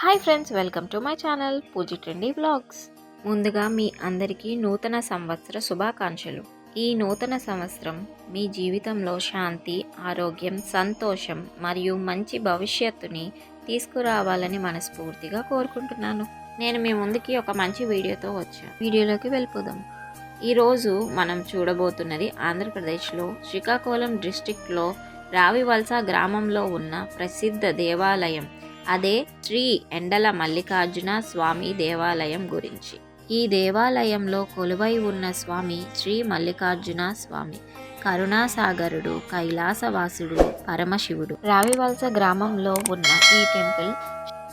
Hi friends, welcome to my channel Pooji trendy vlogs. ముందుగా మీ అందరికీ నూతన సంవత్సర శుభాకాంక్షలు. ఈ నూతన సంవత్సరం మీ జీవితంలో శాంతి, ఆరోగ్యం, సంతోషం మరియు మంచి భవిష్యత్తుని తీసుకురావాలని మనస్ఫూర్తిగా కోరుకుంటున్నాను. నేను మీ ముందుకి ఒక మంచి వీడియోతో వచ్చాను. వీడియోలోకి వెళ్ళిపోదాం. ఈరోజు మనం చూడబోతున్నది ఆంధ్రప్రదేశ్లో శ్రీకాకుళం డిస్ట్రిక్ట్లో రావివలస గ్రామంలో ఉన్న ప్రసిద్ధ దేవాలయం, అదే శ్రీ ఎండల మల్లికార్జున స్వామి దేవాలయం గురించి. ఈ దేవాలయంలో కొలువై ఉన్న స్వామి శ్రీ మల్లికార్జున స్వామి కరుణాసాగరుడు, కైలాసవాసుడు, పరమశివుడు. రావివలస గ్రామంలో ఉన్న ఈ టెంపుల్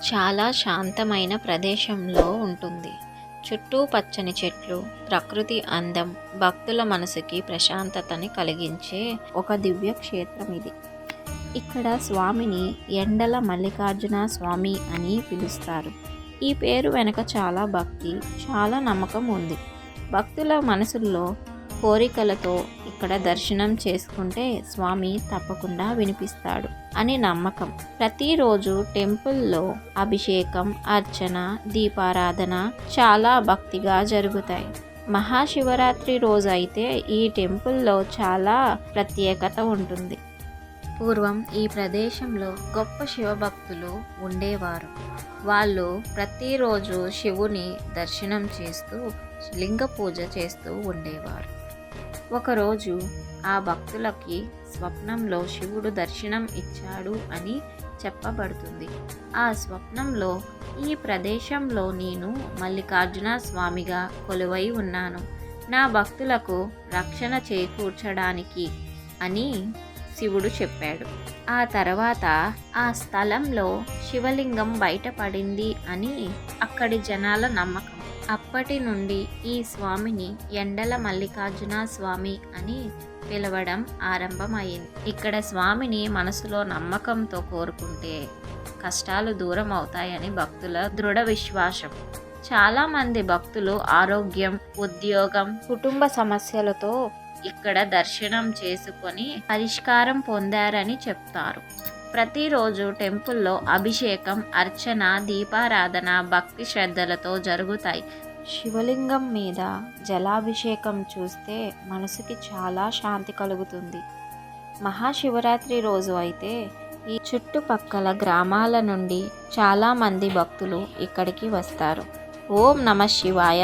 చాలా శాంతమైన ప్రదేశంలో ఉంటుంది. చుట్టూ పచ్చని చెట్లు, ప్రకృతి అందం భక్తుల మనసుకి ప్రశాంతతని కలిగించే ఒక దివ్య క్షేత్రం ఇది. ఇక్కడ స్వామిని ఎండల మల్లికార్జున స్వామి అని పిలుస్తారు. ఈ పేరు వెనుక చాలా భక్తి, చాలా నమ్మకం ఉంది. భక్తుల మనసుల్లో కోరికలతో ఇక్కడ దర్శనం చేసుకుంటే స్వామి తప్పకుండా వినిపిస్తాడు అని నమ్మకం. ప్రతిరోజు టెంపుల్లో అభిషేకం, అర్చన, దీపారాధన చాలా భక్తిగా జరుగుతాయి. మహాశివరాత్రి రోజు అయితే ఈ టెంపుల్లో చాలా ప్రత్యేకత ఉంటుంది. పూర్వం ఈ ప్రదేశంలో గొప్ప శివభక్తులు ఉండేవారు. వాళ్ళు ప్రతిరోజు శివుని దర్శనం చేస్తూ లింగ పూజ చేస్తూ ఉండేవారు. ఒకరోజు ఆ భక్తులకి స్వప్నంలో శివుడు దర్శనం ఇచ్చాడు అని చెప్పబడుతుంది. ఆ స్వప్నంలో ఈ ప్రదేశంలో నేను మల్లికార్జున స్వామిగా కొలువై ఉన్నాను, నా భక్తులకు రక్షణ చేకూర్చడానికి అని శివుడు చెప్పాడు. ఆ తర్వాత ఆ స్థలంలో శివలింగం బయటపడింది అని అక్కడి జనాల నమ్మకం. అప్పటి నుండి ఈ స్వామిని ఎండల మల్లికార్జున స్వామి అని పిలవడం ఆరంభమైంది. ఇక్కడ స్వామిని మనసులో నమ్మకంతో కోరుకుంటే కష్టాలు దూరం అవుతాయని భక్తుల దృఢ విశ్వాసం. చాలా మంది భక్తులు ఆరోగ్యం, ఉద్యోగం, కుటుంబ సమస్యలతో ఇక్కడ దర్శనం చేసుకొని పరిష్కారం పొందారని చెప్తారు. ప్రతిరోజు టెంపుల్లో అభిషేకం, అర్చన, దీపారాధన భక్తి శ్రద్ధలతో జరుగుతాయి. శివలింగం మీద జలాభిషేకం చూస్తే మనసుకి చాలా శాంతి కలుగుతుంది. మహాశివరాత్రి రోజు అయితే ఈ చుట్టుపక్కల గ్రామాల నుండి చాలామంది భక్తులు ఇక్కడికి వస్తారు. ఓం నమ శివాయ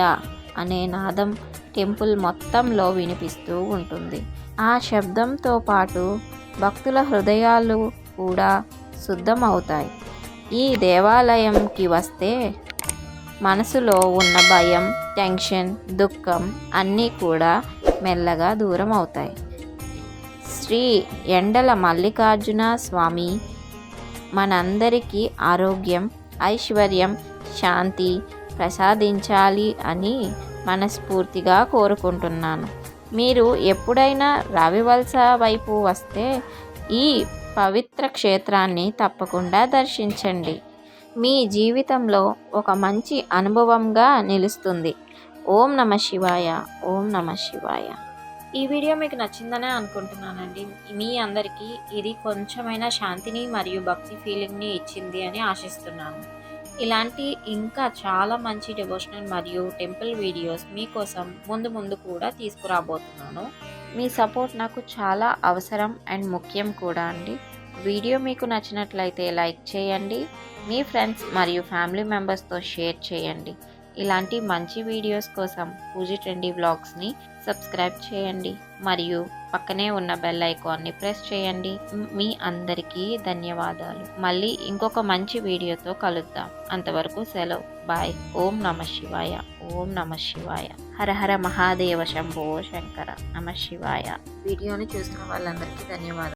అనే నాదం టెంపుల్ మొత్తంలో వినిపిస్తూ ఉంటుంది. ఆ శబ్దంతో పాటు భక్తుల హృదయాలు కూడా శుద్ధమవుతాయి. ఈ దేవాలయంకి వస్తే మనసులో ఉన్న భయం, టెన్షన్, దుఃఖం అన్నీ కూడా మెల్లగా దూరం అవుతాయి. శ్రీ ఎండల మల్లికార్జున స్వామి మనందరికీ ఆరోగ్యం, ఐశ్వర్యం, శాంతి ప్రసాదించాలి అని మనస్ఫూర్తిగా కోరుకుంటున్నాను. మీరు ఎప్పుడైనా రావివలస వైపు వస్తే ఈ పవిత్ర క్షేత్రాన్ని తప్పకుండా దర్శించండి. మీ జీవితంలో ఒక మంచి అనుభవంగా నిలుస్తుంది. ఓం నమ శివాయ, ఓం నమ శివాయ. ఈ వీడియో మీకు నచ్చిందనే అనుకుంటున్నానండి. మీ అందరికీ ఇది కొంచెమైనా శాంతిని మరియు భక్తి ఫీలింగ్ని ఇచ్చింది అని ఆశిస్తున్నాను. ఇలాంటి ఇంకా చాలా మంచి డివోషనల్ మరియు టెంపుల్ వీడియోస్ మీకోసం ముందు కూడా తీసుకురాబోతున్నాను. మీ సపోర్ట్ నాకు చాలా అవసరం అండ్ ముఖ్యం కూడా అండి. వీడియో మీకు నచ్చినట్లయితే లైక్ చేయండి, మీ ఫ్రెండ్స్ మరియు ఫ్యామిలీ మెంబర్స్తో షేర్ చేయండి. ఇలాంటి మంచి వీడియోస్ కోసం పూజీ ట్రెండీ వ్లాగ్స్ని సబ్స్క్రైబ్ చేయండి మరియు పక్కనే ఉన్న బెల్ ఐకాన్ని ప్రెస్ చేయండి. మీ అందరికీ ధన్యవాదాలు. మళ్ళీ ఇంకొక మంచి వీడియోతో కలుద్దాం. అంతవరకు సెలవు. బాయ్. ఓం నమ శివాయ, ఓం నమ శివాయ. హర హర మహాదేవ శంభో శంకర. నమ శివాయ. వీడియోని చూస్తున్న వాళ్ళందరికీ ధన్యవాదాలు.